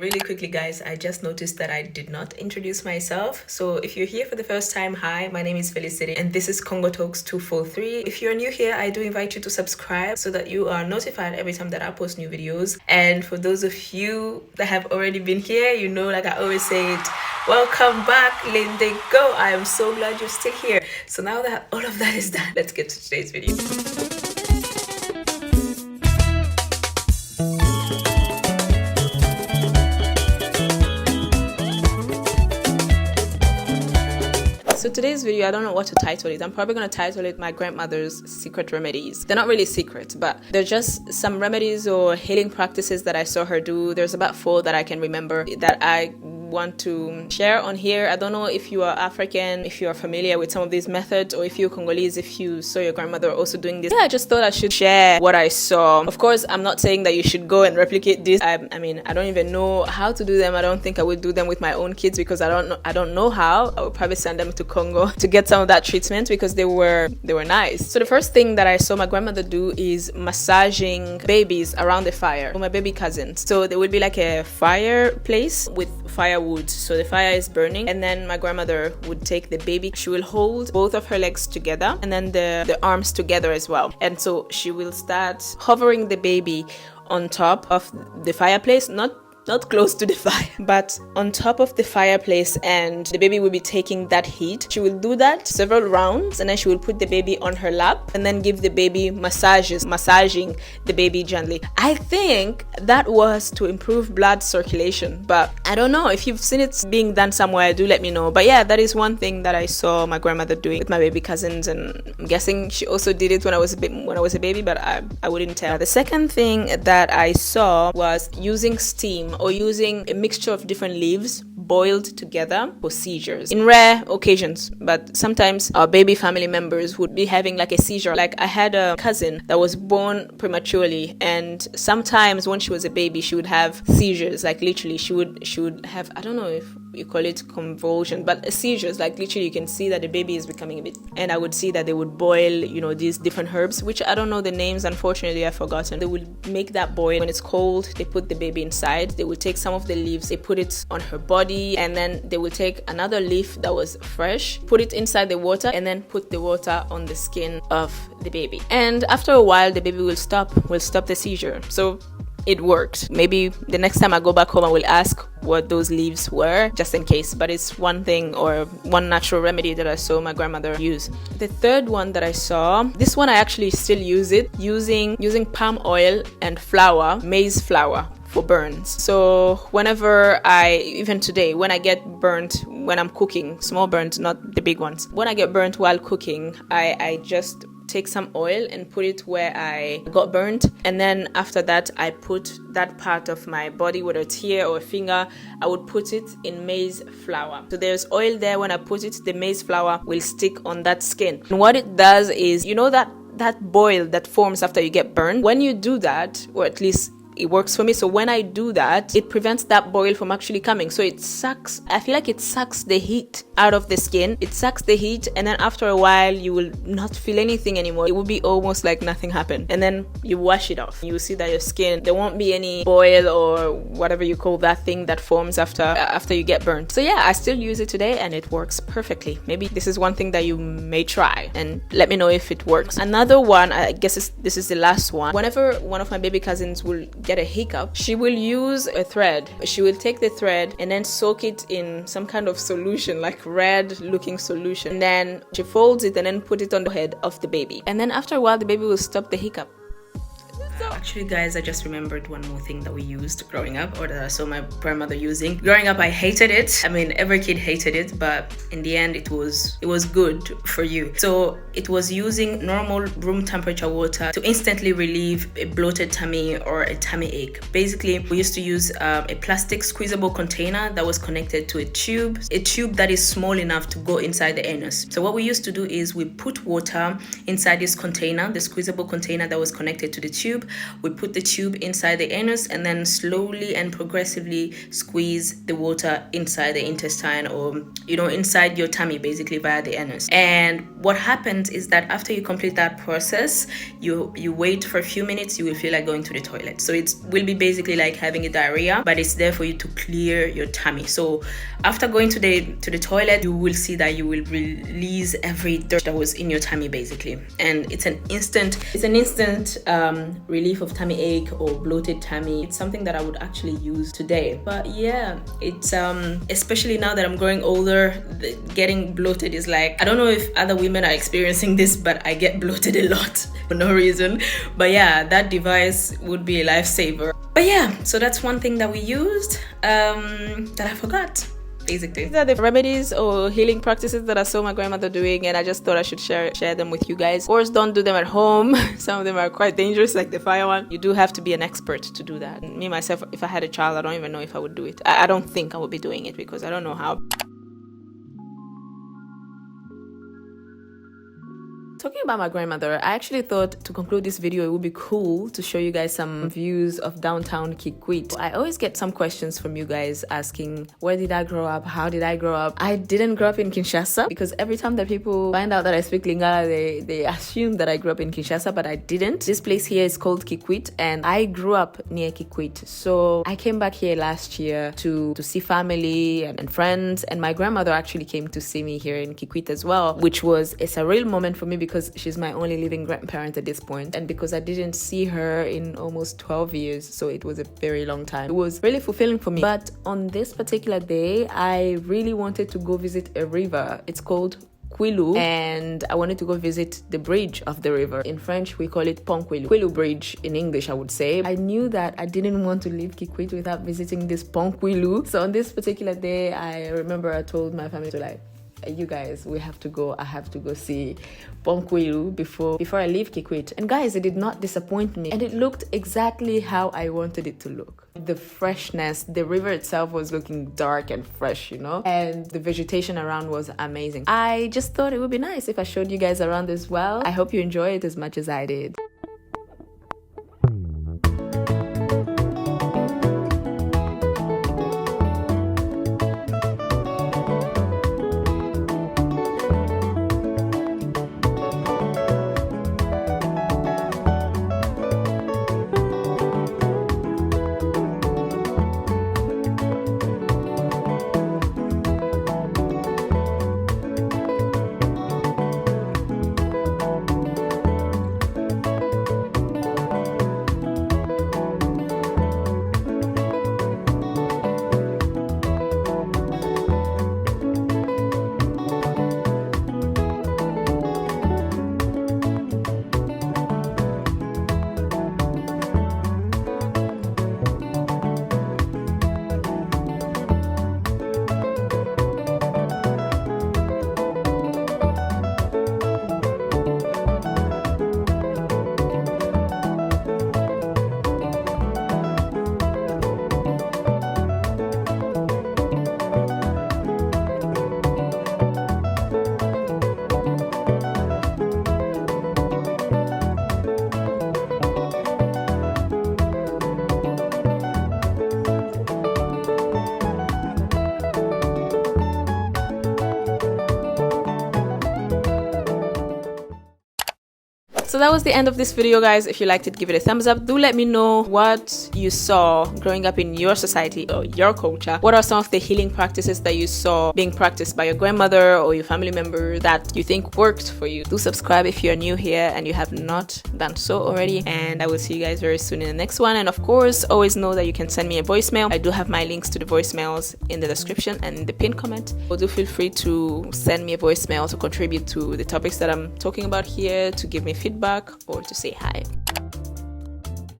Really quickly, guys, I just noticed that I did not introduce myself. So if you're here for the first time, hi, my name is Felicity and this is Congo Talks 243. If you're new here, I do invite you to subscribe so that you are notified every time that I post new videos. And for those of you that have already been here, you know, like I always say it, welcome back, Linde Go. I am so glad you're still here. So now that all of that is done, let's get to today's video. So today's video, I don't know what to title it. I'm probably going to title it My Grandmother's Secret Remedies. They're not really secret, but they're just some remedies or healing practices that I saw her do. There's about 4 that I can remember that I want to share on here. I don't know if you are African, if you are familiar with some of these methods, or if you're Congolese, if you saw your grandmother also doing this. Yeah, I just thought I should share what I saw. Of course, I'm not saying that you should go and replicate this. I mean, I don't even know how to do them. I don't think I would do them with my own kids because I don't know how. I would probably send them to Congo to get some of that treatment because they were nice. So the first thing that I saw my grandmother do is massaging babies around the fire for my baby cousins. So there would be like a fireplace with firewood, so the fire is burning, and then my grandmother would take the baby. She will hold both of her legs together and then the arms together as well, and so she will start hovering the baby on top of the fireplace, not close to the fire, but on top of the fireplace, and the baby will be taking that heat. She will do that several rounds, and then she will put the baby on her lap and then give the baby massaging the baby gently. I think that was to improve blood circulation, but I don't know. If you've seen it being done somewhere, do let me know. But yeah, that is one thing that I saw my grandmother doing with my baby cousins, and I'm guessing she also did it when I was a baby, but I wouldn't tell. The second thing that I saw was using steam or using a mixture of different leaves boiled together for seizures. In rare occasions, but sometimes our baby family members would be having like a seizure. Like I had a cousin that was born prematurely, and sometimes when she was a baby, she would have seizures. Like literally, she would have, I don't know if you call it convulsion, but seizures. Like literally, you can see that the baby is becoming a bit. And I would see that they would boil, these different herbs, which I don't know the names. Unfortunately, I've forgotten. They would make that boil. When it's cold, they put the baby inside. They would take some of the leaves, they put it on her body, and then they will take another leaf that was fresh, put it inside the water, and then put the water on the skin of the baby. And after a while, the baby will stop the seizure. So it worked. Maybe the next time I go back home, I will ask what those leaves were, just in case. But it's one thing, or one natural remedy that I saw my grandmother use. The third one that I saw, this one I actually still use it, using palm oil and flour, maize flour, for burns. So whenever even today, when I get burnt when I'm cooking, small burns, not the big ones. When I get burnt while cooking, I just take some oil and put it where I got burnt, and then after that I put that part of my body, whether it's here or a finger, I would put it in maize flour. So there's oil there. When I put it, the maize flour will stick on that skin, and what it does is, that boil that forms after you get burned, when you do that, or at least it works for me. So when I do that, it prevents that boil from actually coming. So I feel like it sucks the heat out of the skin. It sucks the heat, and then after a while, you will not feel anything anymore. It will be almost like nothing happened. And then you wash it off. You will see that your skin, there won't be any boil or whatever you call that thing that forms after you get burnt. So yeah, I still use it today and it works perfectly. Maybe this is one thing that you may try and let me know if it works. Another one, I guess this is the last one. Whenever one of my baby cousins will get a hiccup, she will use a thread. She will take the thread and then soak it in some kind of solution, like red looking solution. And then she folds it and then put it on the head of the baby. And then after a while, the baby will stop the hiccup. Actually, guys, I just remembered one more thing that we used growing up, or that I saw my grandmother using. Growing up, I hated it. I mean, every kid hated it, but in the end, it was good for you. So it was using normal room temperature water to instantly relieve a bloated tummy or a tummy ache. Basically, we used to use a plastic squeezable container that was connected to a tube that is small enough to go inside the anus. So what we used to do is we put water inside this container, the squeezable container that was connected to the tube. we put the tube inside the anus and then slowly and progressively squeeze the water inside the intestine, or inside your tummy, basically via the anus. And what happens is that after you complete that process, you wait for a few minutes. You will feel like going to the toilet. So it will be basically like having a diarrhea, but it's there for you to clear your tummy. So after going to the toilet, you will see that you will release every dirt that was in your tummy, basically. And it's an instant relief of tummy ache or bloated tummy. It's something that I would actually use today. But yeah, it's especially now that I'm growing older, getting bloated is like, I don't know if other women are experiencing this, but I get bloated a lot for no reason. But yeah, that device would be a lifesaver. But yeah, so that's one thing that we used that I forgot. Basically, these are the remedies or healing practices that I saw my grandmother doing, and I just thought I should share them with you guys. Of course, don't do them at home. Some of them are quite dangerous, like the fire one. You do have to be an expert to do that. Me myself, if I had a child, I don't even know if I would do it. I don't think I would be doing it because I don't know how. Talking about my grandmother, I actually thought to conclude this video, it would be cool to show you guys some views of downtown Kikwit. I always get some questions from you guys asking, where did I grow up? How did I grow up? I didn't grow up in Kinshasa, because every time that people find out that I speak Lingala, they assume that I grew up in Kinshasa, but I didn't. This place here is called Kikwit, and I grew up near Kikwit. So I came back here last year to see family and friends, and my grandmother actually came to see me here in Kikwit as well, which was a surreal moment for me because she's my only living grandparent at this point, and because I didn't see her in almost 12 years, so it was a very long time. It was really fulfilling for me. But on this particular day, I really wanted to go visit a river. It's called Kwilu, and I wanted to go visit the bridge of the river. In French, we call it Pont Kwilu. Kwilu Bridge in English, I would say. I knew that I didn't want to leave Kikwit without visiting this Pont Kwilu. So on this particular day, I remember I told my family to you guys, we have to go. I have to go see Pont Kwilu before I leave Kikwit. And guys, it did not disappoint me. And it looked exactly how I wanted it to look. The freshness, the river itself was looking dark and fresh, and the vegetation around was amazing. I just thought it would be nice if I showed you guys around as well. I hope you enjoy it as much as I did. So that was the end of this video, guys. If you liked it, give it a thumbs up. Do let me know what you saw growing up in your society or your culture. What are some of the healing practices that you saw being practiced by your grandmother or your family member that you think worked for you? Do subscribe if you're new here and you have not done so already. And I will see you guys very soon in the next one. And of course, always know that you can send me a voicemail. I do have my links to the voicemails in the description and in the pinned comment. So do feel free to send me a voicemail to contribute to the topics that I'm talking about here, to give me feedback, or to say hi.